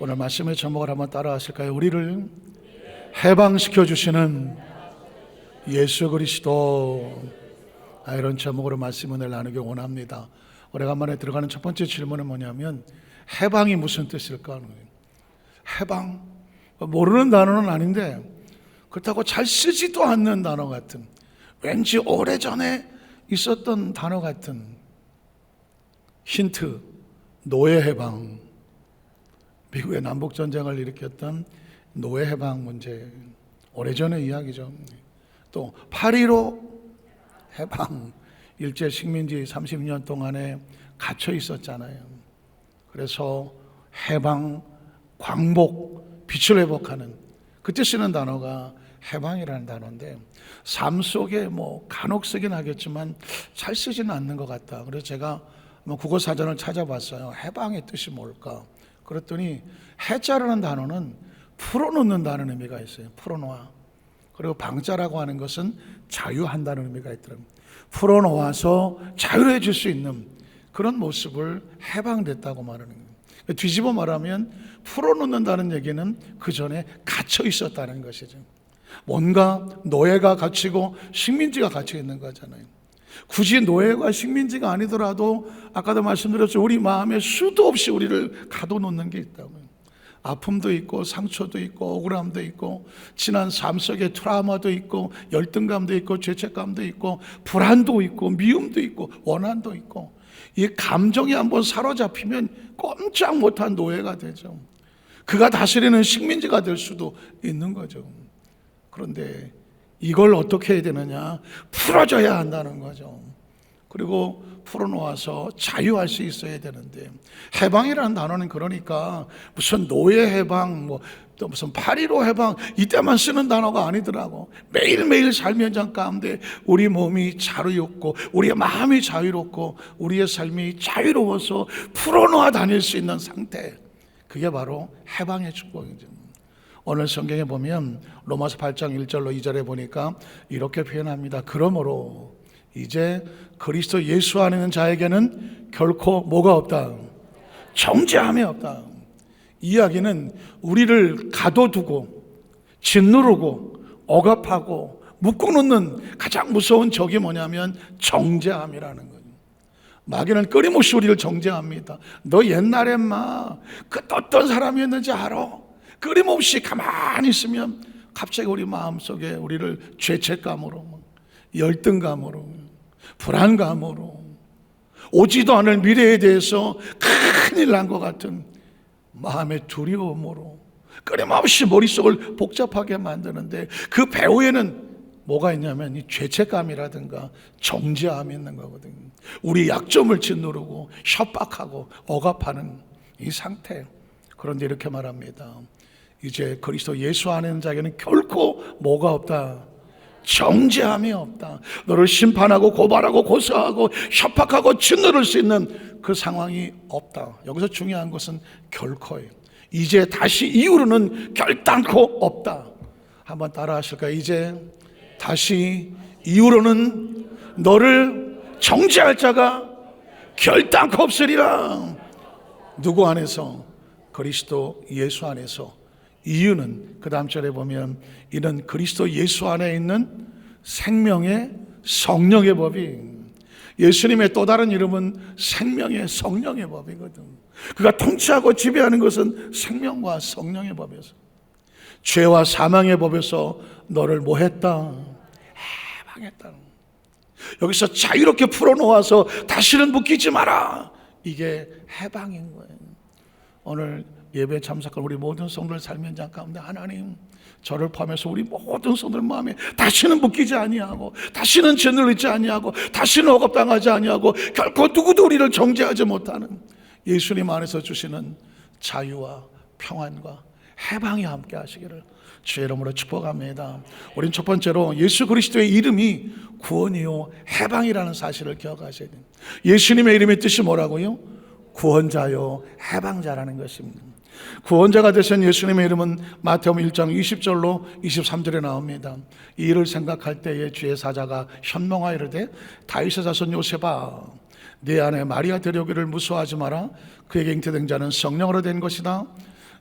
오늘 말씀의 제목을 한번 따라 하실까요? 우리를 해방시켜 주시는 예수 그리스도. 이런 제목으로 말씀을 나누기 원합니다. 오래간만에 들어가는 첫 번째 질문은 뭐냐면, 해방이 무슨 뜻일까 하는 거예요. 해방, 모르는 단어는 아닌데 그렇다고 잘 쓰지도 않는 단어 같은, 왠지 오래전에 있었던 단어 같은. 힌트, 노예 해방. 미국의 남북전쟁을 일으켰던 노예 해방 문제, 오래전의 이야기죠. 또 8.15 해방, 일제 식민지 30년 동안에 갇혀 있었잖아요. 그래서 해방, 광복, 빛을 회복하는, 그때 쓰는 단어가 해방이라는 단어인데, 삶 속에 간혹 쓰긴 하겠지만 잘 쓰지는 않는 것 같다. 그래서 제가 국어 사전을 찾아봤어요. 해방의 뜻이 뭘까? 그랬더니 해자라는 단어는 풀어놓는 다는 의미가 있어요. 풀어놓아. 그리고 방자라고 하는 것은 자유한다는 의미가 있더라고요. 풀어놓아서 자유해질 수 있는 그런 모습을 해방됐다고 말하는 거예요. 뒤집어 말하면 풀어놓는다는 얘기는 그 전에 갇혀 있었다는 것이죠. 뭔가 노예가 갇히고 식민지가 갇혀 있는 거잖아요. 굳이 노예가 식민지가 아니더라도 아까도 말씀드렸죠. 우리 마음에 수도 없이 우리를 가둬놓는 게 있다고요. 아픔도 있고 상처도 있고 억울함도 있고 지난 삶 속에 트라우마도 있고 열등감도 있고 죄책감도 있고 불안도 있고 미움도 있고 원한도 있고, 이 감정이 한번 사로잡히면 꼼짝 못한 노예가 되죠. 그가 다스리는 식민지가 될 수도 있는 거죠. 그런데 이걸 어떻게 해야 되느냐? 풀어줘야 한다는 거죠. 그리고 풀어놓아서 자유할 수 있어야 되는데, 해방이라는 단어는 그러니까 무슨 노예 해방, 또 무슨 8.15 해방, 이때만 쓰는 단어가 아니더라고. 매일매일 삶의 현장 가운데 우리 몸이 자유롭고 우리의 마음이 자유롭고 우리의 삶이 자유로워서 풀어놓아 다닐 수 있는 상태, 그게 바로 해방의 축복이죠. 오늘 성경에 보면 로마서 8장 1절로 2절에 보니까 이렇게 표현합니다. 그러므로 이제 그리스도 예수 안에 있는 자에게는 결코 뭐가 없다? 정죄함이 없다. 이 이야기는 우리를 가둬두고 짓누르고 억압하고 묶어놓는 가장 무서운 적이 뭐냐면 정죄함이라는 거예요. 마귀는 끊임없이 우리를 정죄합니다. 너 옛날에 그 어떤 사람이었는지 알아? 끊임없이 가만히 있으면 갑자기 우리 마음속에 우리를 죄책감으로, 열등감으로, 불안감으로, 오지도 않을 미래에 대해서 큰일 난 것 같은 마음의 두려움으로 끊임없이 머릿속을 복잡하게 만드는데, 그 배후에는 뭐가 있냐면 이 죄책감이라든가 정죄함이 있는 거거든요. 우리 약점을 짓누르고 협박하고 억압하는 이 상태. 그런데 이렇게 말합니다. 이제 그리스도 예수 안에 있는 자에게는 결코 뭐가 없다? 정죄함이 없다. 너를 심판하고 고발하고 고소하고 협박하고 짓누를 수 있는 그 상황이 없다. 여기서 중요한 것은 결코예요. 이제 다시 이후로는 결단코 없다. 한번 따라 하실까요? 이제 다시 이후로는 너를 정죄할 자가 결단코 없으리라. 누구 안에서? 그리스도 예수 안에서. 이유는 그 다음 절에 보면 이는 그리스도 예수 안에 있는 생명의 성령의 법이, 예수님의 또 다른 이름은 생명의 성령의 법이거든. 그가 통치하고 지배하는 것은 생명과 성령의 법에서, 죄와 사망의 법에서 너를 뭐 했다? 해방했다. 여기서 자유롭게 풀어놓아서 다시는 묶이지 마라. 이게 해방인 거예요. 오늘 예배에 참석한 우리 모든 성도들 삶의 현장 가운데 하나님, 저를 포함해서 우리 모든 성도들 마음에 다시는 묶이지 아니하고 다시는 짓눌리지 아니하고 다시는 억압당하지 아니하고 결코 누구도 우리를 정죄하지 못하는 예수님 안에서 주시는 자유와 평안과 해방이 함께 하시기를 주의 이름으로 축복합니다. 우린 첫 번째로 예수 그리스도의 이름이 구원이요 해방이라는 사실을 기억하셔야 됩니다. 예수님의 이름의 뜻이 뭐라고요? 구원자요 해방자라는 것입니다. 구원자가 되신 예수님의 이름은 마태복음 1장 20절로 23절에 나옵니다. 이 일을 생각할 때에 주의 사자가 현몽하여 이르되 다윗의 자손 요셉아, 네 아내 마리아 데려오기를 무서워하지 마라. 그에게 잉태된 자는 성령으로 된 것이다.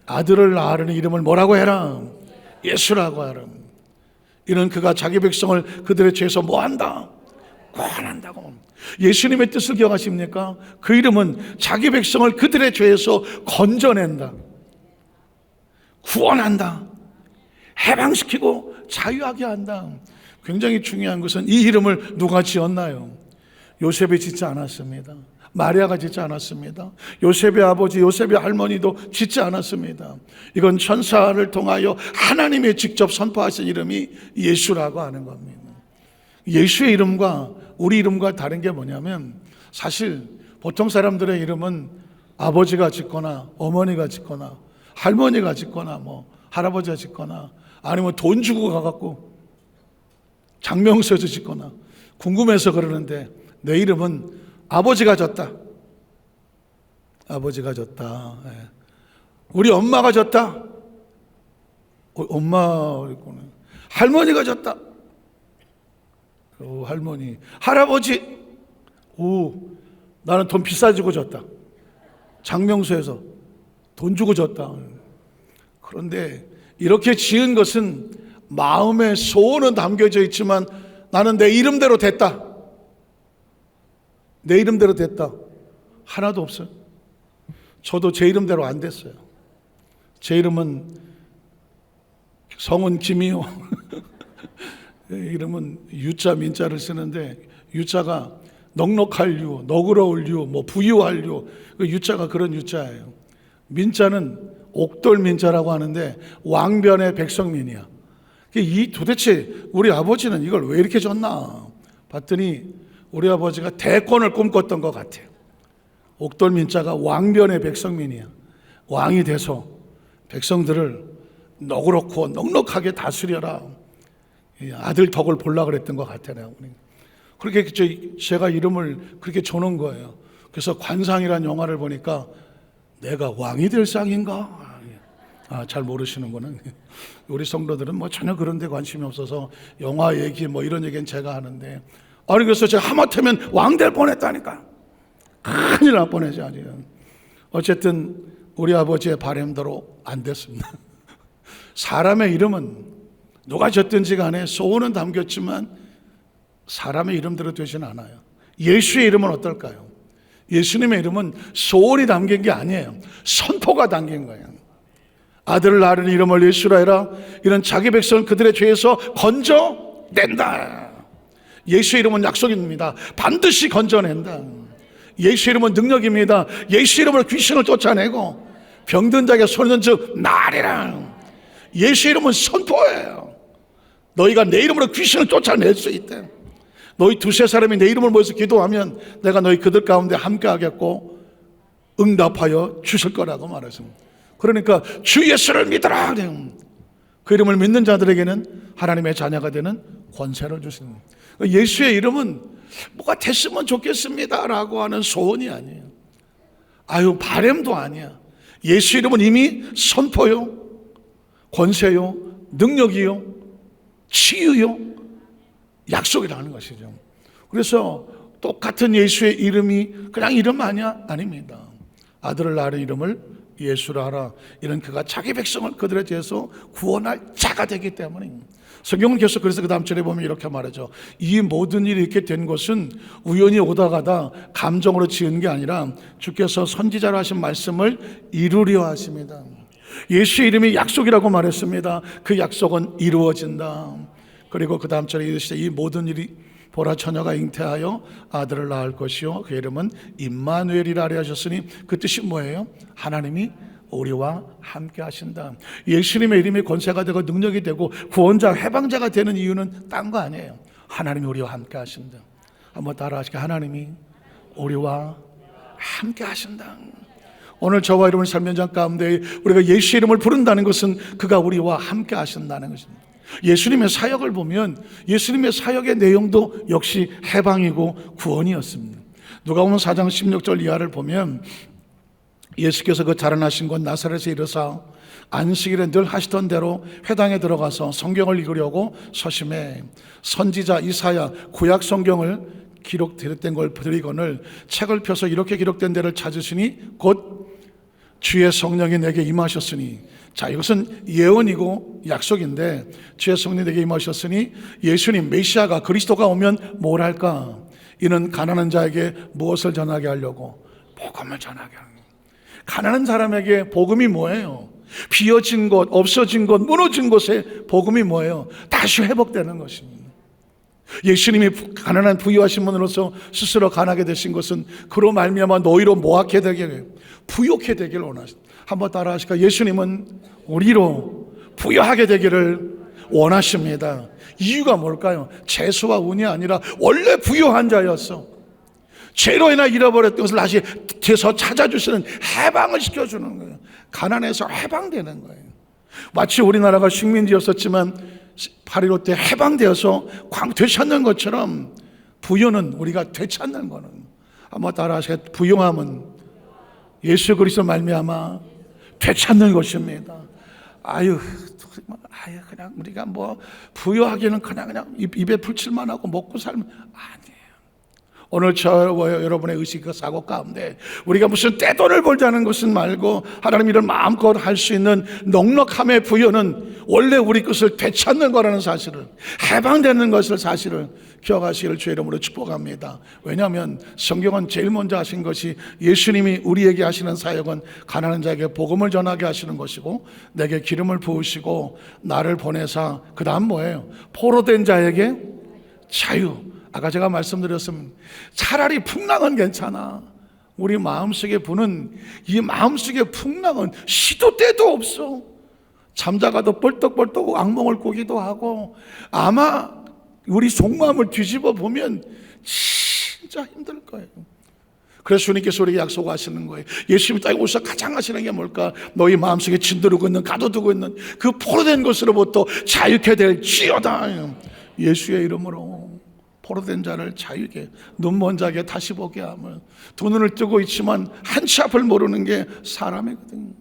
아들을 낳으려는 이름을 뭐라고 해라? 예수라고 하라. 이는 그가 자기 백성을 그들의 죄에서 뭐한다? 구원한다고. 예수님의 뜻을 기억하십니까? 그 이름은 자기 백성을 그들의 죄에서 건져낸다, 구원한다, 해방시키고 자유하게 한다. 굉장히 중요한 것은 이 이름을 누가 지었나요? 요셉이 짓지 않았습니다. 마리아가 짓지 않았습니다. 요셉의 아버지, 요셉의 할머니도 짓지 않았습니다. 이건 천사를 통하여 하나님이 직접 선포하신 이름이 예수라고 하는 겁니다. 예수의 이름과 우리 이름과 다른 게 뭐냐면, 사실 보통 사람들의 이름은 아버지가 짓거나 어머니가 짓거나 할머니가 짓거나 뭐 할아버지가 짓거나 아니면 돈 주고 가갖고 장명서에서 짓거나 궁금해서 그러는데, 내 이름은 아버지가 졌다. 아버지가 졌다. 우리 엄마가 졌다. 엄마. 할머니가 졌다. 할머니. 할아버지. 나는 돈 비싸 주고 졌다. 장명소에서 돈 주고 졌다. 그런데 이렇게 지은 것은 마음의 소원은 담겨져 있지만 나는 내 이름대로 됐다, 내 이름대로 됐다, 하나도 없어요. 저도 제 이름대로 안 됐어요. 제 이름은 성은 김이요. 이름은 유자 민자를 쓰는데, 유자가 넉넉할 유, 너그러울 유, 뭐 부유할 유, 그 유자가 그런 유자예요. 민자는 옥돌 민자라고 하는데 왕변의 백성민이야. 이 도대체 우리 아버지는 이걸 왜 이렇게 줬나 봤더니 우리 아버지가 대권을 꿈꿨던 것 같아요. 옥돌 민자가 왕변의 백성민이야. 왕이 돼서 백성들을 너그럽고 넉넉하게 다스려라, 아들 덕을 보려고 그랬던 것 같아요. 그렇게 제가 이름을 그렇게 줘놓은 거예요. 그래서 관상이라는 영화를 보니까 내가 왕이 될 상인가? 잘 모르시는구나. 우리 성도들은 뭐 전혀 그런 데 관심이 없어서 영화 얘기 뭐 이런 얘기는 제가 하는데, 아니 그래서 제가 하마터면 왕 될 뻔했다니까. 큰일 날 뻔했지 아주. 어쨌든 우리 아버지의 바람대로 안 됐습니다. 사람의 이름은 누가 졌든지 간에 소원은 담겼지만 사람의 이름대로 되지는 않아요. 예수의 이름은 어떨까요? 예수님의 이름은 소원이 담긴 게 아니에요. 선포가 담긴 거예요. 아들을 낳으려는 이름을 예수라 해라. 이런 자기 백성을 그들의 죄에서 건져낸다. 예수의 이름은 약속입니다. 반드시 건져낸다. 예수의 이름은 능력입니다. 예수의 이름으로 귀신을 쫓아내고 병든 자에게 손을 즉 나으리라. 예수의 이름은 선포예요. 너희가 내 이름으로 귀신을 쫓아낼 수 있대. 너희 두세 사람이 내 이름을 모여서 기도하면 내가 너희 그들 가운데 함께 하겠고 응답하여 주실 거라고 말했습니다. 그러니까 주 예수를 믿어라. 그 이름을 믿는 자들에게는 하나님의 자녀가 되는 권세를 주십니다. 예수의 이름은 뭐가 됐으면 좋겠습니다 라고 하는 소원이 아니에요. 바람도 아니야. 예수 이름은 이미 선포요, 권세요, 능력이요, 치유요, 약속이라는 것이죠. 그래서 똑같은 예수의 이름이 그냥 이름 아니야? 아닙니다. 아들을 낳은 이름을 예수라 하라. 이는 그가 자기 백성을 그들의 죄에서 구원할 자가 되기 때문입니다. 성경은 계속 그래서 그 다음 절에 보면 이렇게 말하죠. 이 모든 일이 이렇게 된 것은 우연히 오다 가다 감정으로 지은 게 아니라 주께서 선지자로 하신 말씀을 이루려 하십니다. 예수의 이름이 약속이라고 말했습니다. 그 약속은 이루어진다. 그리고 그 다음 절에 이르시되 이 모든 일이 보라 처녀가 잉태하여 아들을 낳을 것이요 그 이름은 임마누엘이라 하려 하셨으니 그 뜻이 뭐예요? 하나님이 우리와 함께 하신다. 예수님의 이름이 권세가 되고 능력이 되고 구원자 해방자가 되는 이유는 딴 거 아니에요. 하나님이 우리와 함께 하신다. 한번 따라 하시게. 하나님이 우리와 함께 하신다. 오늘 저와 여러분의 삶 현장 가운데 우리가 예수 이름을 부른다는 것은 그가 우리와 함께 하신다는 것입니다. 예수님의 사역을 보면 예수님의 사역의 내용도 역시 해방이고 구원이었습니다. 누가복음 4장 16절 이하를 보면 예수께서 그 자라나신 곳 나사렛에 이르사 안식일에 늘 하시던 대로 회당에 들어가서 성경을 읽으려고 서심해 선지자 이사야 구약 성경을 기록된 걸 들이거늘 책을 펴서 이렇게 기록된 데를 찾으시니 곧 주의 성령이 내게 임하셨으니, 자, 이것은 예언이고 약속인데, 주의 성령이 내게 임하셨으니 예수님 메시아가 그리스도가 오면 뭘 할까? 이는 가난한 자에게 무엇을 전하게 하려고? 복음을 전하게 하는 거예요. 가난한 사람에게 복음이 뭐예요? 비어진 곳, 없어진 곳, 무너진 곳에 복음이 뭐예요? 다시 회복되는 것입니다. 예수님이 가난한 부유하신 분으로서 스스로 가난하게 되신 것은 그로 말미암아 너희로 모하게 되길, 부욕해 되기를 원하십니다. 한번 따라 하실까요? 예수님은 우리로 부유하게 되기를 원하십니다. 이유가 뭘까요? 재수와 운이 아니라 원래 부유한 자였어. 죄로 인해 잃어버렸던 것을 다시 뒤에서 찾아주시는, 해방을 시켜주는 거예요. 가난해서 해방되는 거예요. 마치 우리나라가 식민지였었지만 8.15 때 해방되어서 되찾는 것처럼 부유는 우리가 되찾는 거는, 한번 따라 하세요. 부유함은 예수 그리스도 말미암아 되찾는 것입니다. 그냥 우리가 뭐 부유하기는 그냥 입에 풀칠만 하고 먹고 살면 아니에요. 오늘 저와 여러분의 의식과 사고 가운데 우리가 무슨 떼돈을 벌자는 것은 말고 하나님 일을 마음껏 할 수 있는 넉넉함의 부여는 원래 우리 것을 되찾는 거라는 사실을, 해방되는 것을 사실을 기억하시기를 주의 이름으로 축복합니다. 왜냐하면 성경은 제일 먼저 하신 것이, 예수님이 우리에게 하시는 사역은 가난한 자에게 복음을 전하게 하시는 것이고, 내게 기름을 부으시고 나를 보내사, 그 다음 뭐예요? 포로된 자에게 자유. 아까 제가 말씀드렸습니다. 차라리 풍랑은 괜찮아. 우리 마음속에 부는 이 마음속의 풍랑은 시도 때도 없어. 잠자가도 벌떡벌떡 악몽을 꾸기도 하고, 아마 우리 속마음을 뒤집어 보면 진짜 힘들 거예요. 그래서 주님께서 우리에게 약속하시는 거예요. 예수님이 딱 오셔서 가장 하시는 게 뭘까? 너희 마음속에 진두르고 있는, 가둬두고 있는 그 포로된 것으로부터 자유케 될지어다. 예수의 이름으로 포로된 자를 자유게, 눈먼 자에게 다시 보게 하면, 두 눈을 뜨고 있지만 한치 앞을 모르는 게 사람이거든요.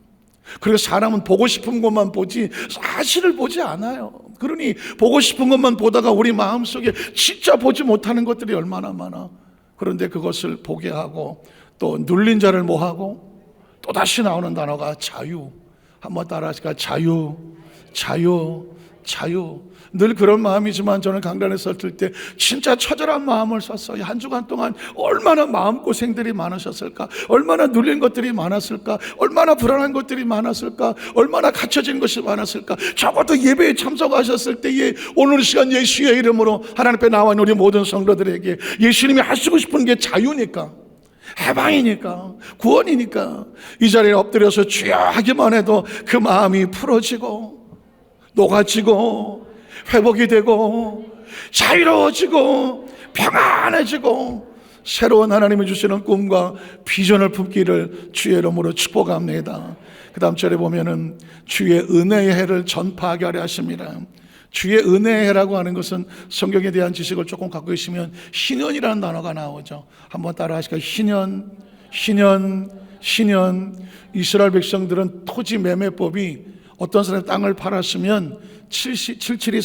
그리고 사람은 보고 싶은 것만 보지 사실을 보지 않아요. 그러니 보고 싶은 것만 보다가 우리 마음속에 진짜 보지 못하는 것들이 얼마나 많아. 그런데 그것을 보게 하고, 또 눌린 자를 뭐하고, 또 다시 나오는 단어가 자유. 한번 따라 하실까요? 자유, 자유, 자유. 늘 그런 마음이지만 저는 강단에 섰을 때 진짜 처절한 마음을 썼어요. 한 주간 동안 얼마나 마음고생들이 많으셨을까, 얼마나 눌린 것들이 많았을까, 얼마나 불안한 것들이 많았을까, 얼마나 갇혀진 것이 많았을까. 적어도 예배에 참석하셨을 때에 오늘 시간 예수의 이름으로 하나님 앞에 나와 있는 우리 모든 성도들에게 예수님이 하시고 싶은 게 자유니까, 해방이니까, 구원이니까 이 자리에 엎드려서 주여 하기만 해도 그 마음이 풀어지고 녹아지고 회복이 되고 자유로워지고 평안해지고 새로운 하나님이 주시는 꿈과 비전을 품기를 주의 이름으로 축복합니다. 그 다음 절에 보면은 주의 은혜의 해를 전파하게 하려 하십니다. 주의 은혜의 해라고 하는 것은 성경에 대한 지식을 조금 갖고 계시면 신년이라는 단어가 나오죠. 한번 따라 하실까요? 신년, 신년, 신년. 이스라엘 백성들은 토지 매매법이, 어떤 사람이 땅을 팔았으면 77이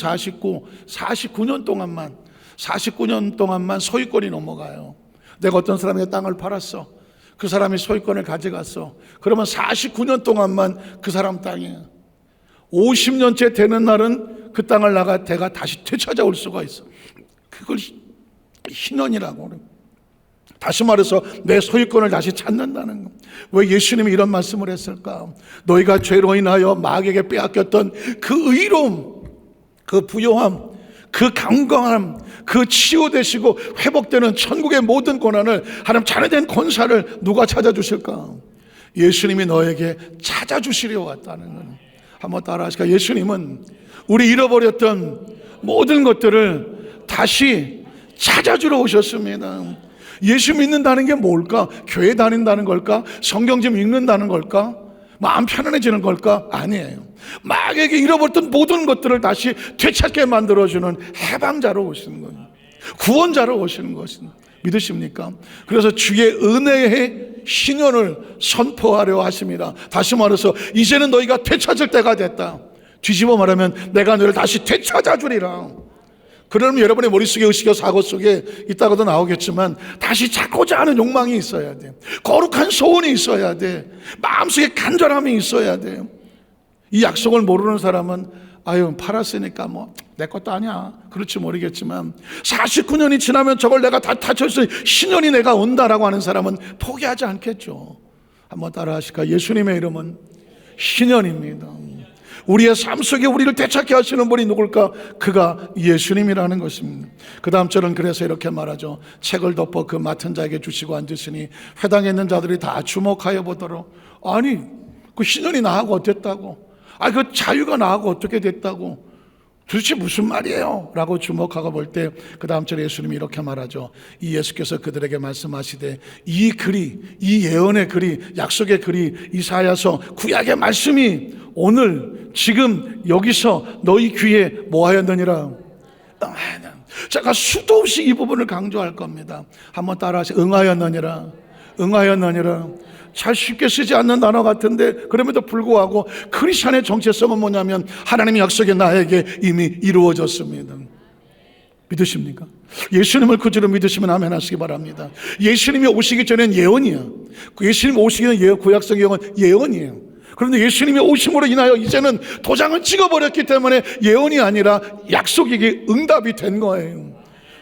49년 동안만 소유권이 넘어가요. 내가 어떤 사람에게 땅을 팔았어. 그 사람이 소유권을 가져갔어. 그러면 49년 동안만 그 사람 땅이에요. 50년째 되는 날은 그 땅을 내가 다시 되찾아올 수가 있어. 그걸 신원이라고 그래요. 다시 말해서 내 소유권을 다시 찾는다는 것. 왜 예수님이 이런 말씀을 했을까? 너희가 죄로 인하여 마귀에게 빼앗겼던 그 의로움, 그 부요함, 그 강건함, 그 치유되시고 회복되는 천국의 모든 고난을, 하나님 자녀된 권사를 누가 찾아주실까? 예수님이 너에게 찾아주시려 왔다는 것. 한번 따라 하실까요? 예수님은 우리 잃어버렸던 모든 것들을 다시 찾아주러 오셨습니다. 예수 믿는다는 게 뭘까? 교회 다닌다는 걸까? 성경 좀 읽는다는 걸까? 마음 편안해지는 걸까? 아니에요. 마귀에게 잃어버렸던 모든 것들을 다시 되찾게 만들어주는 해방자로 오시는 거예요. 구원자로 오시는 것입니다. 믿으십니까? 그래서 주의 은혜의 신년을 선포하려 하십니다. 다시 말해서 이제는 너희가 되찾을 때가 됐다. 뒤집어 말하면 내가 너를 다시 되찾아 주리라. 그러면 여러분의 머릿속에 의식과 사고 속에 이따가도 나오겠지만 다시 찾고자 하는 욕망이 있어야 돼. 거룩한 소원이 있어야 돼. 마음속에 간절함이 있어야 돼. 이 약속을 모르는 사람은 아유 팔았으니까 뭐 내 것도 아니야 그렇지 모르겠지만 49년이 지나면 저걸 내가 다 타쳤으니 신년이 내가 온다라고 하는 사람은 포기하지 않겠죠. 한번 따라 하실까? 예수님의 이름은 신년입니다. 우리의 삶 속에 우리를 되찾게 하시는 분이 누굴까? 그가 예수님이라는 것입니다. 그 다음 절은 그래서 이렇게 말하죠. 책을 덮어 그 맡은 자에게 주시고 앉으시니 회당에 있는 자들이 다 주목하여 보도록 아니 그 신년이 나하고 어땠다고? 그 자유가 나하고 어떻게 됐다고? 도대체 무슨 말이에요? 라고 주목하고 볼 때 그 다음 절에 예수님이 이렇게 말하죠. 이 예수께서 그들에게 말씀하시되 이 글이, 이 예언의 글이, 약속의 글이 이사야서 구약의 말씀이 오늘 지금 여기서 너희 귀에 뭐 하였느니라? 제가 수도 없이 이 부분을 강조할 겁니다. 한번 따라하세요. 응하였느니라. 응하였느니라. 잘 쉽게 쓰지 않는 단어 같은데 그럼에도 불구하고 크리스천의 정체성은 뭐냐면 하나님의 약속이 나에게 이미 이루어졌습니다. 믿으십니까? 예수님을 그대로 믿으시면 아멘 하시기 바랍니다. 예수님이 오시기 전엔 예언이야. 예수님이 오시기 전에 구약성 예언이에요. 그런데 예수님이 오심으로 인하여 이제는 도장을 찍어버렸기 때문에 예언이 아니라 약속이 응답이 된 거예요.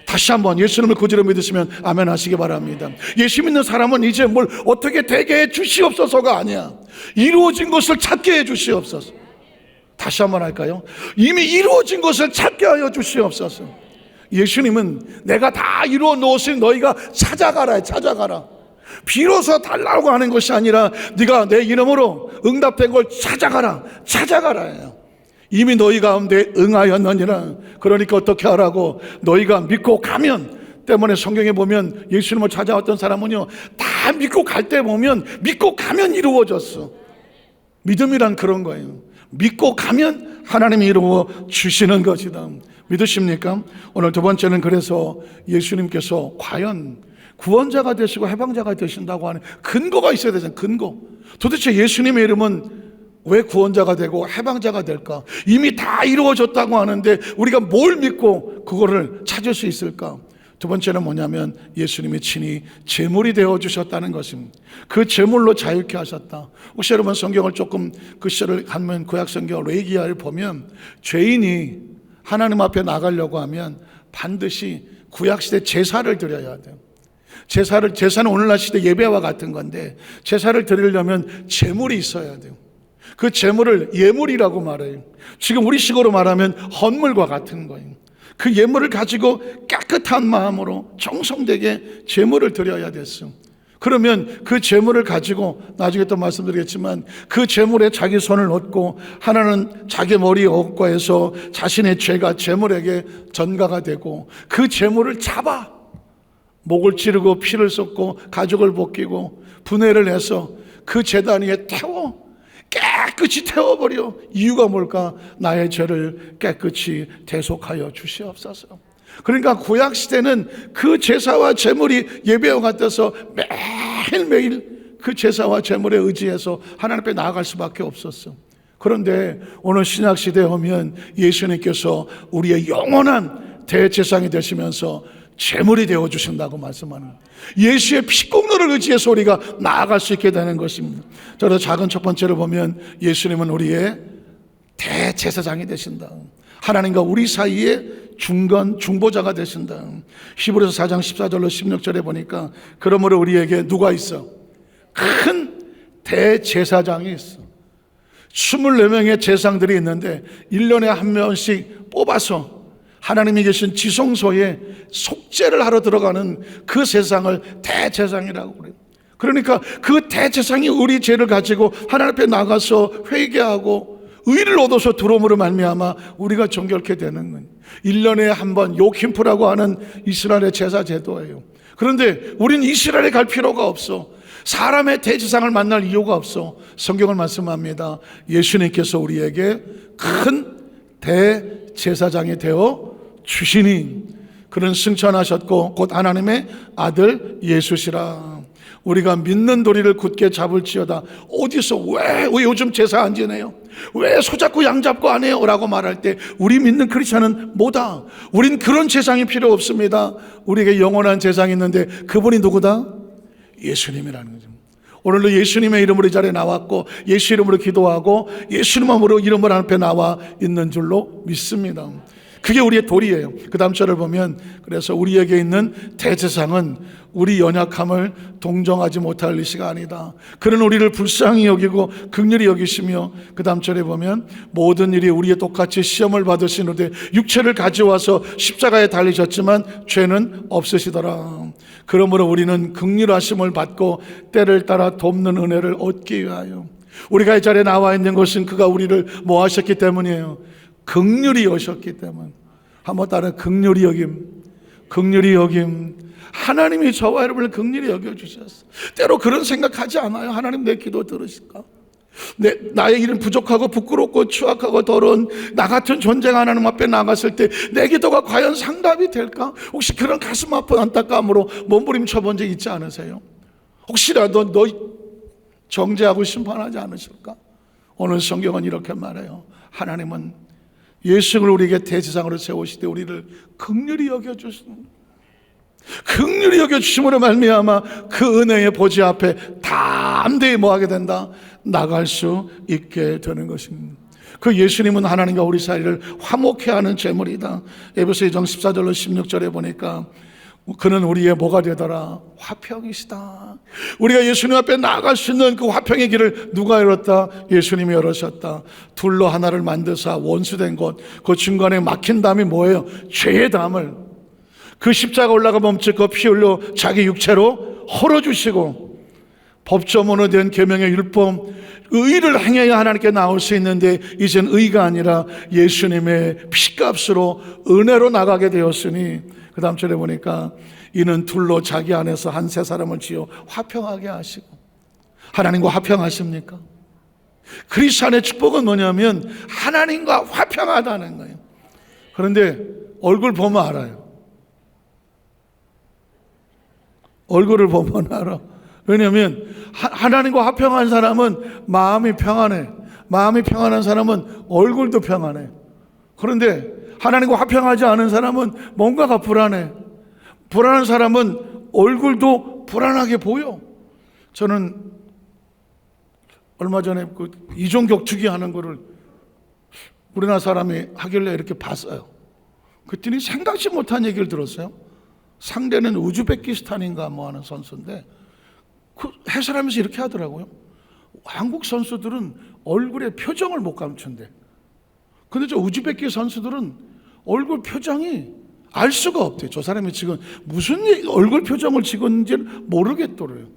다시 한번 예수님을 그대로 믿으시면 아멘 하시기 바랍니다. 예수 믿는 사람은 이제 뭘 어떻게 되게 해 주시옵소서가 아니야. 이루어진 것을 찾게 해 주시옵소서. 다시 한번 할까요? 이미 이루어진 것을 찾게 하여 주시옵소서. 예수님은 내가 다 이루어 놓으신 너희가 찾아가라. 비로소 달라고 하는 것이 아니라 네가 내 이름으로 응답된 걸 찾아가라예요. 이미 너희 가운데 응하였느니라. 그러니까 어떻게 하라고? 너희가 믿고 가면 때문에 성경에 보면 예수님을 찾아왔던 사람은요 다 믿고 갈 때 보면 믿고 가면 이루어졌어. 믿음이란 그런 거예요. 믿고 가면 하나님이 이루어 주시는 것이다. 믿으십니까? 오늘 두 번째는 그래서 예수님께서 과연 구원자가 되시고 해방자가 되신다고 하는 근거가 있어야 되잖아요. 근거. 도대체 예수님의 이름은 왜 구원자가 되고 해방자가 될까? 이미 다 이루어졌다고 하는데 우리가 뭘 믿고 그거를 찾을 수 있을까? 두 번째는 뭐냐면 예수님이 친히 제물이 되어주셨다는 것입니다. 그 제물로 자유케 하셨다. 혹시 여러분 성경을 조금 그 시절을 가면 구약성경 레위기야를 보면 죄인이 하나님 앞에 나가려고 하면 반드시 구약시대 제사를 드려야 돼요. 제사는 오늘날 시대 예배와 같은 건데 제사를 드리려면 제물이 있어야 돼요. 그 제물을 예물이라고 말해요. 지금 우리식으로 말하면 헌물과 같은 거예요. 그 예물을 가지고 깨끗한 마음으로 정성되게 제물을 드려야 됐어요. 그러면 그 제물을 가지고 나중에 또 말씀드리겠지만 그 제물에 자기 손을 얹고 하나는 자기 머리에 얹고 해서 자신의 죄가 제물에게 전가가 되고 그 제물을 잡아 목을 찌르고 피를 쏟고 가죽을 벗기고 분해를 해서 그 제단 위에 태워 깨끗이 태워버려. 이유가 뭘까? 나의 죄를 깨끗이 대속하여 주시옵소서. 그러니까 구약시대는 그 제사와 제물이 예배와 같아서 매일매일 그 제사와 제물에 의지해서 하나님 앞에 나아갈 수밖에 없었어. 그런데 오늘 신약시대에 오면 예수님께서 우리의 영원한 대제사장이 되시면서 제물이 되어주신다고 말씀하는 거예요. 예수의 피공로를 의지해서 우리가 나아갈 수 있게 되는 것입니다. 그래서 작은 첫 번째로 보면 예수님은 우리의 대제사장이 되신다. 하나님과 우리 사이에 중보자가 되신다. 히브리서 4장 14절로 16절에 보니까 그러므로 우리에게 누가 있어? 큰 대제사장이 있어. 24명의 제사장들이 있는데 1년에 한 명씩 뽑아서 하나님이 계신 지성소에 속죄를 하러 들어가는 그 세상을 대제사장이라고 그래요. 그러니까 그 대제사장이 우리 죄를 가지고 하나님 앞에 나가서 회개하고 의를 얻어서 들어옴으로 말미암아 우리가 정결케 되는 거예요. 1년에 한 번 요킴프라고 하는 이스라엘의 제사 제도예요. 그런데 우리는 이스라엘에 갈 필요가 없어. 사람의 대제사장을 만날 이유가 없어. 성경을 말씀합니다. 예수님께서 우리에게 큰 대제사장이 되어 주시니 그는 승천하셨고 곧 하나님의 아들 예수시라. 우리가 믿는 도리를 굳게 잡을지어다. 어디서 왜 요즘 제사 안 지내요? 왜 소잡고 양잡고 안 해요? 라고 말할 때 우리 믿는 크리스찬은 뭐다? 우린 그런 제상이 필요 없습니다. 우리에게 영원한 제상이 있는데 그분이 누구다? 예수님이라는 거죠. 오늘도 예수님의 이름으로 이 자리에 나왔고 예수 이름으로 기도하고 예수 이름으로 이름을 앞에 나와 있는 줄로 믿습니다. 그게 우리의 도리예요. 그 다음 절을 보면 그래서 우리에게 있는 대제사장은 우리 연약함을 동정하지 못할 리시가 아니다. 그는 우리를 불쌍히 여기고 긍휼히 여기시며 그 다음 절에 보면 모든 일이 우리의 똑같이 시험을 받으시는데 육체를 가져와서 십자가에 달리셨지만 죄는 없으시더라. 그러므로 우리는 긍휼하심을 받고 때를 따라 돕는 은혜를 얻기 위하여 우리가 이 자리에 나와 있는 것은 그가 우리를 뭐 하셨기 때문이에요? 긍휼히 여셨기 때문. 한번 따라 긍휼히 여김. 긍휼히 여김. 하나님이 저와 여러분을 긍휼히 여겨주셨어. 때로 그런 생각하지 않아요? 하나님 내 기도 들으실까? 나의 일은 부족하고 부끄럽고 추악하고 더러운 나 같은 존재가 하나님 앞에 나갔을 때 내 기도가 과연 상답이 될까? 혹시 그런 가슴 아픈 안타까움으로 몸부림쳐 본 적 있지 않으세요? 혹시라도 너 정죄하고 심판하지 않으실까? 오늘 성경은 이렇게 말해요. 하나님은 예수를 우리에게 대제사장으로 세우실 때 우리를 긍휼히 여겨주시는, 긍휼히 여겨주심으로 말미암아 그 은혜의 보좌 앞에 담대히 뭐하게 된다? 나갈 수 있게 되는 것입니다. 그 예수님은 하나님과 우리 사이를 화목케 하는 제물이다. 에베소 2장 14절로 16절에 보니까 그는 우리의 뭐가 되더라? 화평이시다. 우리가 예수님 앞에 나아갈 수 있는 그 화평의 길을 누가 열었다? 예수님이 열으셨다. 둘로 하나를 만드사 원수된 곳, 그 중간에 막힌 담이 뭐예요? 죄의 담을 그 십자가 올라가 멈추고 피 흘려 자기 육체로 헐어주시고 법조문으로 된 계명의 율법 의를 행해야 하나님께 나올 수 있는데 이젠 의가 아니라 예수님의 피값으로 은혜로 나가게 되었으니 그 다음 절에 보니까 이는 둘로 자기 안에서 한 세 사람을 지어 화평하게 하시고. 하나님과 화평하십니까? 그리스도 안의 축복은 뭐냐면 하나님과 화평하다는 거예요. 그런데 얼굴 보면 알아요. 얼굴을 보면 알아. 왜냐하면 하나님과 화평한 사람은 마음이 평안해. 마음이 평안한 사람은 얼굴도 평안해. 그런데 하나님과 화평하지 않은 사람은 뭔가가 불안해. 불안한 사람은 얼굴도 불안하게 보여. 저는 얼마 전에 그 이종격투기 하는 거를 우리나라 사람이 하길래 이렇게 봤어요. 그랬더니 생각지 못한 얘기를 들었어요. 상대는 우즈베키스탄인가 뭐 하는 선수인데 그 해설하면서 이렇게 하더라고요. 한국 선수들은 얼굴에 표정을 못 감춘대. 근데 저 우즈베키 선수들은 얼굴 표정이 알 수가 없대. 저 사람이 지금 무슨 얼굴 표정을 찍었는지는 모르겠더래요.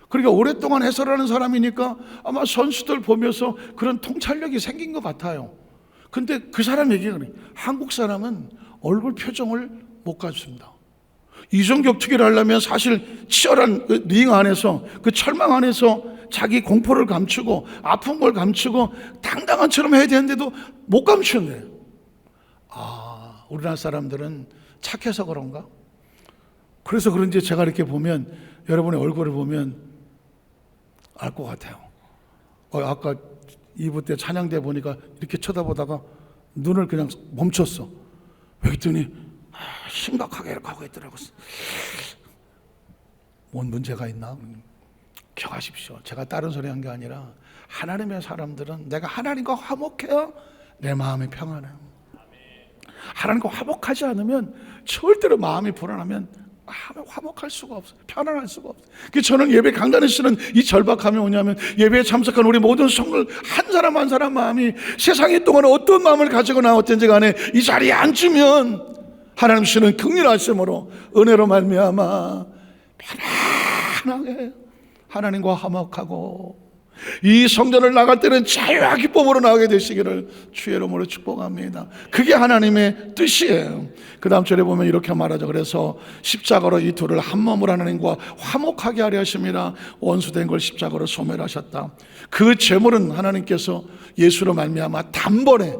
그러니까 오랫동안 해설하는 사람이니까 아마 선수들 보면서 그런 통찰력이 생긴 것 같아요. 근데 그 사람 얘기가 그래. 한국 사람은 얼굴 표정을 못 갖춥니다. 이종격투기를 하려면 사실 치열한 그 링 안에서 그 철망 안에서 자기 공포를 감추고 아픈 걸 감추고 당당한 처럼 해야 되는데도 못 감추네. 우리나라 사람들은 착해서 그런가? 그래서 그런지 제가 이렇게 보면 여러분의 얼굴을 보면 알 것 같아요. 아까 2부 때 찬양대 보니까 이렇게 쳐다보다가 눈을 그냥 멈췄어. 왜 그랬더니 심각하게 이렇게 하고 있더라고요. 뭔 문제가 있나? 기억하십시오. 제가 다른 소리 한 게 아니라 하나님의 사람들은 내가 하나님과 화목해야 내 마음이 평안해요. 하나님과 화목하지 않으면 절대로 마음이 불안하면 화목할 수가 없어요. 편안할 수가 없어요. 그래서 저는 예배 강단에 쓰는 이 절박함이 뭐냐면 예배에 참석한 우리 모든 성도들 한 사람 한 사람 마음이 세상에 동안 어떤 마음을 가지고 나왔든지 간에 이 자리에 앉으면 하나님 주시는 긍휼하심으로 은혜로 말미암아 편안하게 하나님과 화목하고 이 성전을 나갈 때는 자유와 기쁨으로 나가게 되시기를 주의 이름으로 축복합니다. 그게 하나님의 뜻이에요. 그 다음 절에 보면 이렇게 말하죠. 그래서 십자가로 이 둘을 한 몸으로 하나님과 화목하게 하려 하심이라 원수된 걸 십자가로 소멸하셨다. 그 제물은 하나님께서 예수로 말미암아 단번에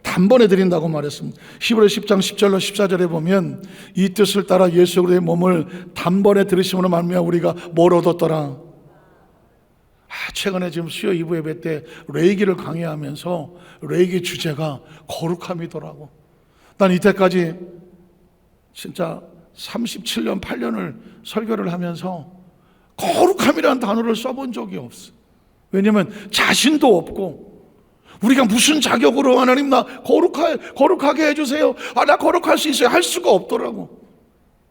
단번에 드린다고 말했습니다. 히브리 10장 10절로 14절에 보면 이 뜻을 따라 예수 그리스도의 몸을 단번에 들으심으로 말미암아 우리가 뭘 얻었더라. 최근에 지금 수요 2부 예배 때 레이기를 강의하면서 레이기 주제가 거룩함이더라고. 난 이때까지 진짜 37년 8년을 설교를 하면서 거룩함이라는 단어를 써본 적이 없어. 왜냐면 자신도 없고, 우리가 무슨 자격으로 하나님 나 거룩하게 해주세요, 나 거룩할 수 있어요 할 수가 없더라고.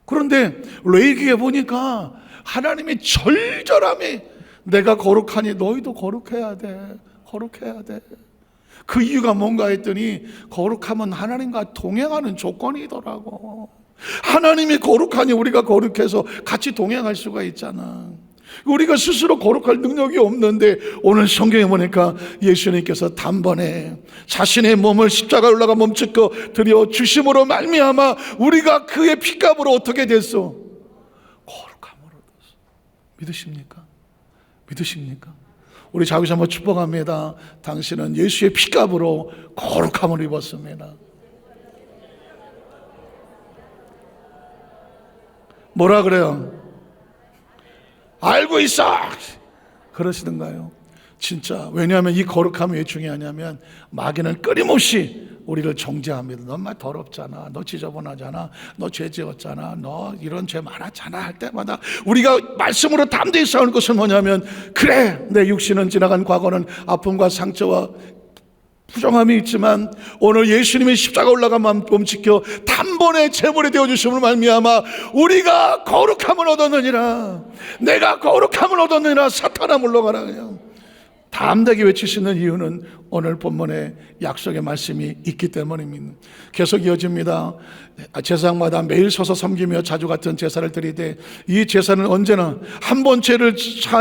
그런데 레이기에 보니까 하나님이 절절함이 내가 거룩하니 너희도 거룩해야 돼. 거룩해야 돼. 그 이유가 뭔가 했더니 거룩함은 하나님과 동행하는 조건이더라고. 하나님이 거룩하니 우리가 거룩해서 같이 동행할 수가 있잖아. 우리가 스스로 거룩할 능력이 없는데 오늘 성경에 보니까 예수님께서 단번에 자신의 몸을 십자가에 올라가 몸짓고 드려 주심으로 말미암아 우리가 그의 피값으로 어떻게 됐어? 거룩함으로 됐어. 믿으십니까? 믿으십니까? 우리 자기서 한번 축복합니다. 당신은 예수의 피값으로 거룩함을 입었습니다. 뭐라 그래요? 알고 있어! 그러시던가요? 진짜. 왜냐하면 이 거룩함이 왜 중요하냐면 마귀는 끊임없이 우리를 정죄합니다. 너 말 더럽잖아, 너 지저분하잖아, 너 죄 지었잖아, 너 이런 죄 많았잖아 할 때마다 우리가 말씀으로 담대히 싸우는 것은 뭐냐면, 그래 내 육신은 지나간 과거는 아픔과 상처와 부정함이 있지만 오늘 예수님의 십자가 올라가 몸 지켜 단번에 제물이 되어주심을 말미암아 우리가 거룩함을 얻었느니라. 내가 거룩함을 얻었느니라. 사탄아 물러가라. 그냥 담대하게 외칠 수 있는 이유는 오늘 본문에 약속의 말씀이 있기 때문입니다. 계속 이어집니다. 제사장마다 매일 서서 섬기며 자주 같은 제사를 드리되 이 제사는 언제나 한 번 죄를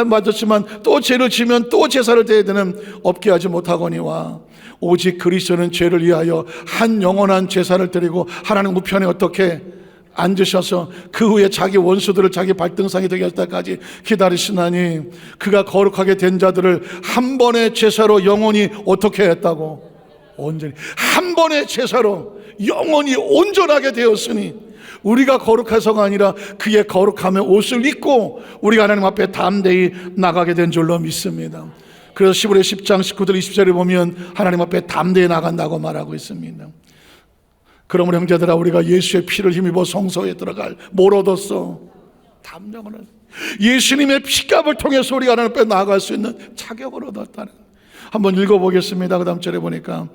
맞았지만 또 죄를 지면 또 제사를 드려야 되는 없게 하지 못하거니와 오직 그리스도는 죄를 위하여 한 영원한 제사를 드리고 하나님 우편에 어떻게 앉으셔서 그 후에 자기 원수들을 자기 발등상이 되게 할 때까지 기다리시나니 그가 거룩하게 된 자들을 한 번의 제사로 영원히 어떻게 했다고? 온전히. 한 번의 제사로 영원히 온전하게 되었으니 우리가 거룩해서가 아니라 그의 거룩함의 옷을 입고 우리가 하나님 앞에 담대히 나가게 된 줄로 믿습니다. 그래서 시브리 10장 19절 20절에 보면 하나님 앞에 담대히 나간다고 말하고 있습니다. 그러므로 형제들아, 우리가 예수의 피를 힘입어 성소에 들어갈 뭘 얻었어? 담력을 얻었어. 예수님의 피값을 통해서 우리가 하나님 앞에 나아갈 수 있는 자격을 얻었다는. 한번 읽어보겠습니다. 그 다음 절에 보니까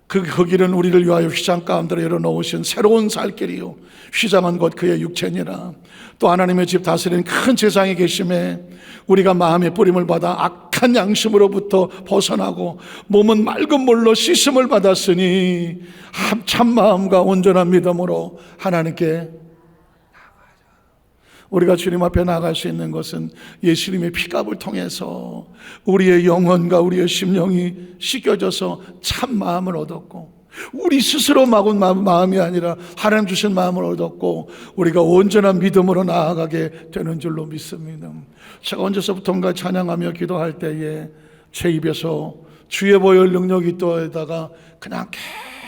그 길은 우리를 위하여 휘장 가운데로 열어놓으신 새로운 살 길이요 휘장은 곧 그의 육체니라. 또 하나님의 집 다스리는 큰 제사장이 계심에 우리가 마음의 뿌림을 받아 악한 양심으로부터 벗어나고 몸은 맑은 물로 씻음을 받았으니 참 마음과 온전한 믿음으로 하나님께 우리가 주님 앞에 나갈 수 있는 것은 예수님의 피값을 통해서 우리의 영혼과 우리의 심령이 씻겨져서 참 마음을 얻었고 우리 스스로 막은 마음이 아니라 하나님 주신 마음을 얻었고 우리가 온전한 믿음으로 나아가게 되는 줄로 믿습니다. 제가 언제서부턴가 찬양하며 기도할 때에 제 입에서 주의 보혈 능력이 있다가 그냥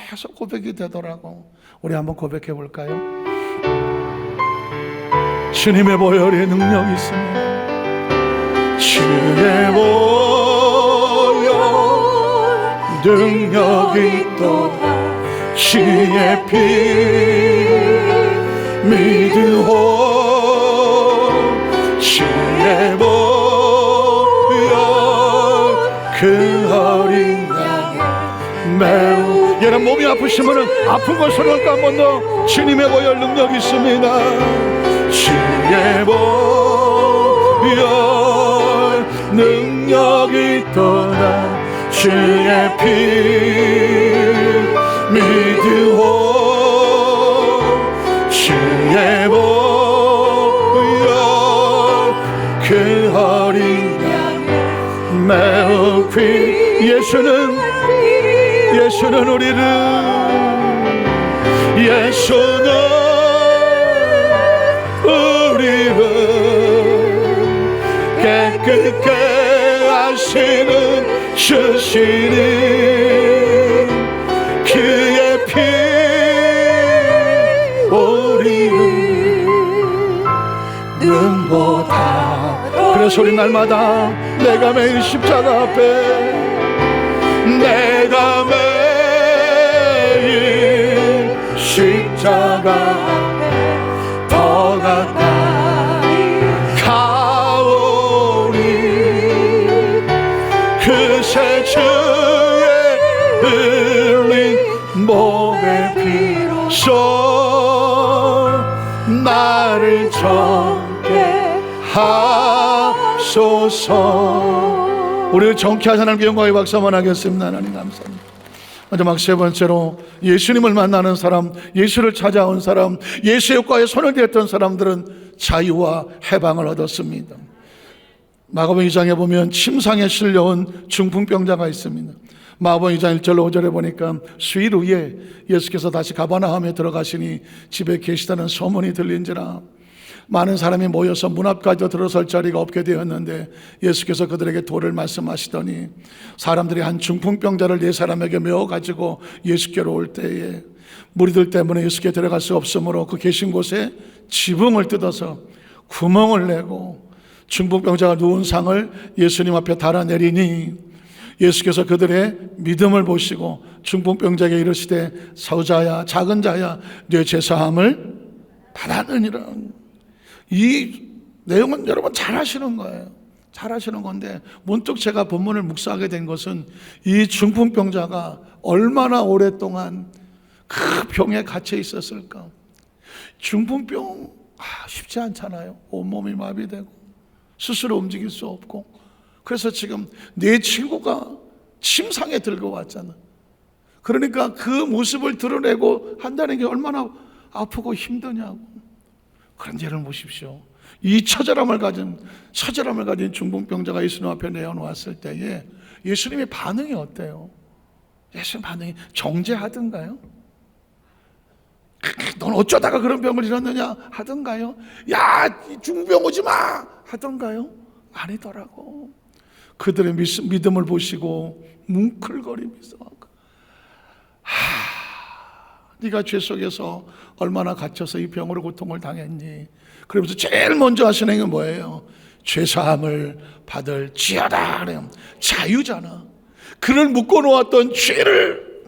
계속 고백이 되더라고. 우리 한번 고백해 볼까요? 주님의 보혈의 능력이 있습니다. 주의 보혈 능력이 있도다. 주의 피 믿으오. 주의 보혈 그 어린 양의 매우. 여러분 몸이 아프시면 아픈 것으로 한번 더 주님의 보혈 능력이 있습니다. 주의 보혈 능력이 있도다. 주의 피 믿으오. 주의 보혈 그 어린 양의 매우 귀. 예수는 우리를 깨끗게 하시는 주시니 그 소리 날마다 내가 매일 십자가 앞에, 내가 매일 십자가 앞에 더 가까이 가오리. 그새 주의 흘린 목의 피로써 나를 정케 하소서. 우리를 정케 하신 하나님께 영광의 박수 한번 하겠습니다. 하나님 감사합니다. 마지막 세 번째로, 예수님을 만나는 사람, 예수를 찾아온 사람, 예수의 육과에 손을 대었던 사람들은 자유와 해방을 얻었습니다. 마가복음 2장에 보면 침상에 실려온 중풍병자가 있습니다. 마가복음 2장 1절로 5절에 보니까 수일 후에 예수께서 다시 가버나움에 들어가시니 집에 계시다는 소문이 들린지라 많은 사람이 모여서 문 앞까지 들어설 자리가 없게 되었는데, 예수께서 그들에게 도를 말씀하시더니 사람들이 한 중풍병자를 네 사람에게 메어가지고 예수께로 올 때에 무리들 때문에 예수께 들어갈 수 없으므로 그 계신 곳에 지붕을 뜯어서 구멍을 내고 중풍병자가 누운 상을 예수님 앞에 달아내리니, 예수께서 그들의 믿음을 보시고 중풍병자에게 이르시되 서자야 작은 자야 네 죄사함을 받았느니라. 이 내용은 여러분 잘 아시는 거예요. 잘 아시는 건데, 문득 제가 본문을 묵상하게 된 것은 이 중풍병자가 얼마나 오랫동안 그 병에 갇혀 있었을까. 중풍병 쉽지 않잖아요. 온몸이 마비되고 스스로 움직일 수 없고. 그래서 지금 내 친구가 침상에 들고 왔잖아. 그러니까 그 모습을 드러내고 한다는 게 얼마나 아프고 힘드냐고. 그런데 여러분 보십시오. 이 처절함을 가진 중풍병자가 예수님 앞에 내어놓았을 때에 예수님의 반응이 어때요? 예수님 반응이 정죄하던가요? 넌 어쩌다가 그런 병을 잃었느냐 하던가요? 야, 중풍병 오지 마 하던가요? 아니더라고. 그들의 믿음을 보시고 뭉클거리면서 네가 죄 속에서 얼마나 갇혀서 이 병으로 고통을 당했니? 그러면서 제일 먼저 하시는 게 뭐예요? 죄사함을 받을 지어다. 자유잖아. 그를 묶어놓았던 죄를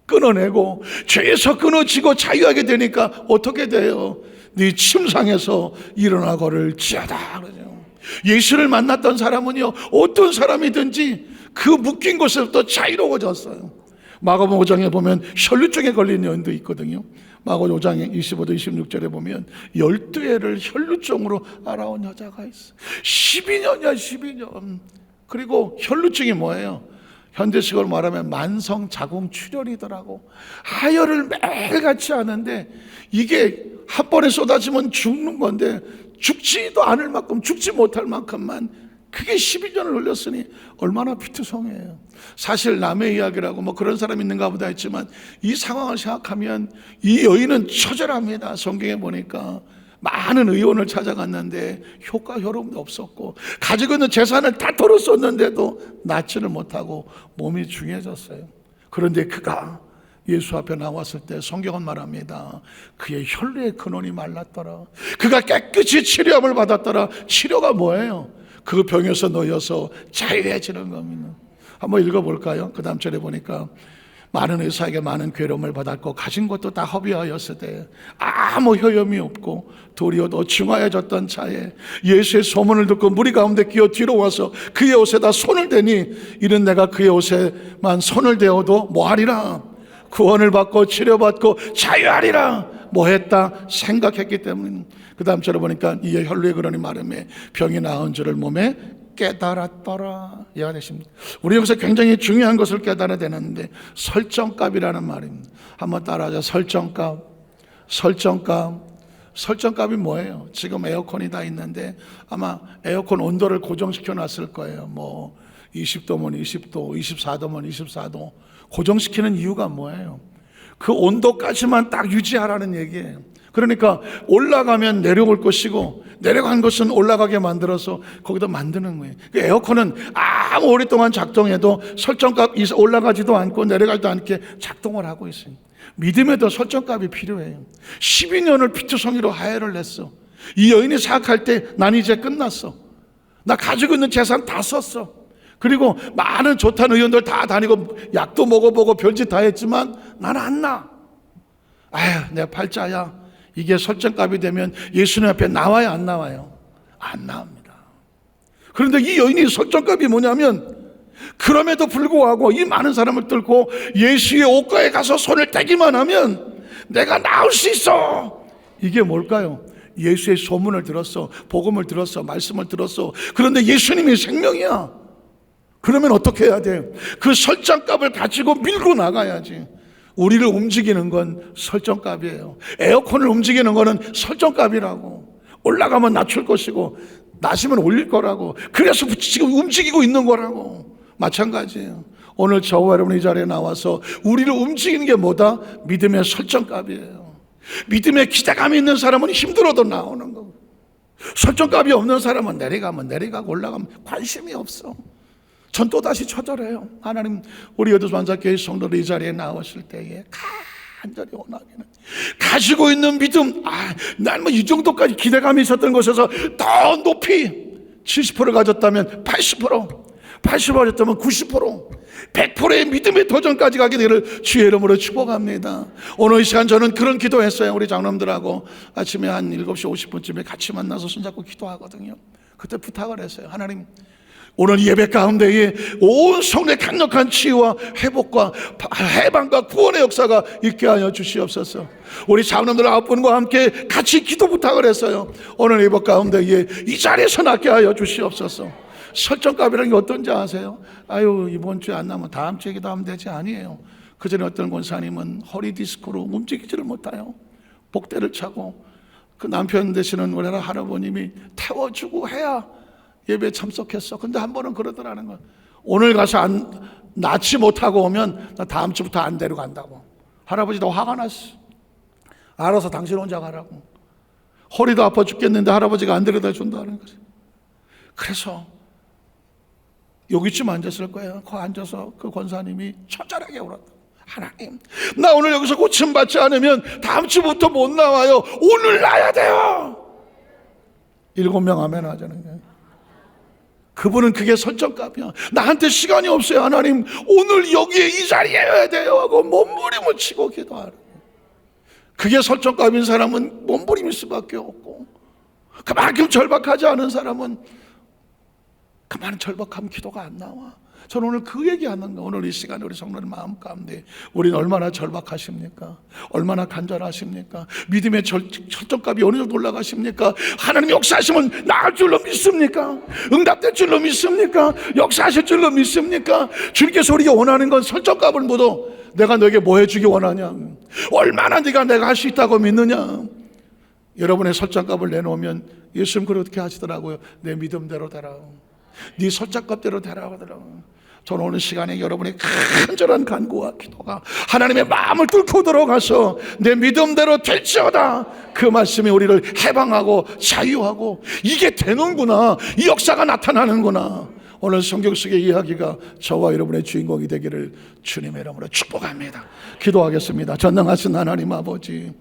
끊어내고 죄에서 끊어지고 자유하게 되니까 어떻게 돼요? 네 침상에서 일어나 걸을 지어다. 그러죠. 예수를 만났던 사람은요, 어떤 사람이든지 그 묶인 곳에서부터 자유로워졌어요. 마가복음 5장에 보면 혈루증에 걸린 여인도 있거든요. 마가복음 5장 25도 26절에 보면 12회를 혈루증으로 알아온 여자가 있어. 12년이야 12년. 그리고 혈루증이 뭐예요? 현대식으로 말하면 만성자궁출혈이더라고. 하혈을 매일같이 하는데 이게 한 번에 쏟아지면 죽는 건데, 죽지도 않을 만큼, 죽지 못할 만큼만 그게 12년을 흘렸으니 얼마나 피투성이에요. 사실 남의 이야기라고 뭐 그런 사람 있는가 보다 했지만, 이 상황을 생각하면 이 여인은 처절합니다. 성경에 보니까 많은 의원을 찾아갔는데 효과효력도 없었고, 가지고 있는 재산을 다 털었었는데도 낫지를 못하고 몸이 중해졌어요. 그런데 그가 예수 앞에 나왔을 때 성경은 말합니다. 그의 혈류의 근원이 말랐더라. 그가 깨끗이 치료함을 받았더라. 치료가 뭐예요? 그 병에서 놓여서 자유해지는 겁니다. 한번 읽어볼까요? 그 다음 절에 보니까 많은 의사에게 많은 괴로움을 받았고 가진 것도 다 허비하였을 때 아무 효염이 없고 도리어 더 중하여졌던 차에 예수의 소문을 듣고 무리 가운데 끼어 뒤로 와서 그의 옷에다 손을 대니, 이는 내가 그의 옷에만 손을 대어도 뭐하리라? 구원을 받고 치료받고 자유하리라. 뭐했다 생각했기 때문에. 그 다음 절에 보니까 이에 혈루의 근원이 마름에 병이 나은 줄을 몸에 깨달았더라. 이해가 되십니까? 우리 여기서 굉장히 중요한 것을 깨달아야 되는데, 설정값이라는 말입니다. 한번 따라하자. 설정값. 설정값이 뭐예요? 지금 에어컨이 다 있는데 아마 에어컨 온도를 고정시켜 놨을 거예요. 뭐 20도면 20도, 24도면 24도. 고정시키는 이유가 뭐예요? 그 온도까지만 딱 유지하라는 얘기예요. 그러니까 올라가면 내려올 것이고 내려간 것은 올라가게 만들어서 거기다 만드는 거예요. 에어컨은 아무 오랫동안 작동해도 설정값이 올라가지도 않고 내려가지도 않게 작동을 하고 있어요. 믿음에도 설정값이 필요해요. 12년을 피투성이로 하혈을 냈어. 이 여인이 생각할 때 난 이제 끝났어. 나 가지고 있는 재산 다 썼어. 그리고 많은 좋다는 의원들 다 다니고 약도 먹어보고 별짓 다 했지만 나는 안 나. 아휴, 내가 팔자야. 이게 설정값이 되면 예수님 앞에 나와요, 안 나와요? 안 나옵니다. 그런데 이 여인이 설정값이 뭐냐면, 그럼에도 불구하고 이 많은 사람을 뚫고 예수의 옷가에 가서 손을 떼기만 하면 내가 나을 수 있어. 이게 뭘까요? 예수의 소문을 들었어, 복음을 들었어, 말씀을 들었어. 그런데 예수님이 생명이야. 그러면 어떻게 해야 돼? 그 설정값을 가지고 밀고 나가야지. 우리를 움직이는 건 설정값이에요. 에어컨을 움직이는 거는 설정값이라고. 올라가면 낮출 것이고 낮으면 올릴 거라고. 그래서 지금 움직이고 있는 거라고. 마찬가지예요. 오늘 저와 여러분 이 자리에 나와서 우리를 움직이는 게 뭐다? 믿음의 설정값이에요. 믿음의 기대감이 있는 사람은 힘들어도 나오는 거고, 설정값이 없는 사람은 내려가면 내려가고 올라가면 관심이 없어. 전 또다시 처절해요. 하나님, 우리 여도만사교회 성도들 이 자리에 나왔을 때에 간절히 원하기는 가지고 있는 믿음, 난 뭐 이 정도까지 기대감이 있었던 곳에서 더 높이 70% 가졌다면 80%, 80% 가졌다면 90%, 100%의 믿음의 도전까지 가게 되기를 주의 이름으로 축복합니다. 오늘 이 시간 저는 그런 기도했어요. 우리 장로님들하고 아침에 한 7시 50분쯤에 같이 만나서 손잡고 기도하거든요. 그때 부탁을 했어요. 하나님, 오늘 예배 가운데에 온 성도의 강력한 치유와 회복과 해방과 구원의 역사가 있게 하여 주시옵소서. 우리 장로들 9분과 함께 같이 기도 부탁을 했어요. 오늘 예배 가운데에 이 자리에서 낫게 하여 주시옵소서. 설정값이라는 게 어떤지 아세요? 아유, 이번 주에 안 나면 다음 주에 기도하면 되지. 아니에요. 그전에 어떤 권사님은 허리 디스크로 움직이지를 못해요. 복대를 차고 그 남편 되시는 우리 할아버님이 태워주고 해야 예배에 참석했어. 근데 한 번은 그러더라는 거야. 오늘 가서 낫지 못하고 오면 나 다음 주부터 안 데려간다고. 할아버지도 화가 났어. 알아서 당신 혼자 가라고. 허리도 아파 죽겠는데 할아버지가 안 데려다 준다는 거지. 그래서 여기쯤 앉았을 거예요. 거 앉아서 그 권사님이 처절하게 울었다. 하나님, 나 오늘 여기서 고침받지 않으면 다음 주부터 못 나와요. 오늘 나야 돼요. 7명 아멘 하자는 거예요. 그분은 그게 설정값이야. 나한테 시간이 없어요. 하나님, 오늘 여기에 이 자리에 해야 돼요 하고 몸부림을 치고 기도하는 거예요. 그게 설정값인 사람은 몸부림일 수밖에 없고, 그만큼 절박하지 않은 사람은 그만한 절박하면 기도가 안 나와. 저는 오늘 그 얘기하는 거예요. 오늘 이 시간에 우리 성도들 마음 가운데 우리는 얼마나 절박하십니까? 얼마나 간절하십니까? 믿음의 설정값이 어느 정도 올라가십니까? 하나님 역사하시면 나을 줄로 믿습니까? 응답될 줄로 믿습니까? 역사하실 줄로 믿습니까? 주님께서 우리가 원하는 건 설정값을 묻어. 내가 너에게 뭐 해주기 원하냐? 얼마나 내가 할 수 있다고 믿느냐? 여러분의 설정값을 내놓으면 예수님 그렇게 하시더라고요. 내 믿음대로 되라. 네 설정값대로 되라 하더라고요. 저는 오늘 시간에 여러분의 간절한 간구와 기도가 하나님의 마음을 뚫고 들어가서 내 믿음대로 될지어다, 그 말씀이 우리를 해방하고 자유하고 이게 되는구나, 이 역사가 나타나는구나. 오늘 성경 속의 이야기가 저와 여러분의 주인공이 되기를 주님의 이름으로 축복합니다. 기도하겠습니다. 전능하신 하나님 아버지,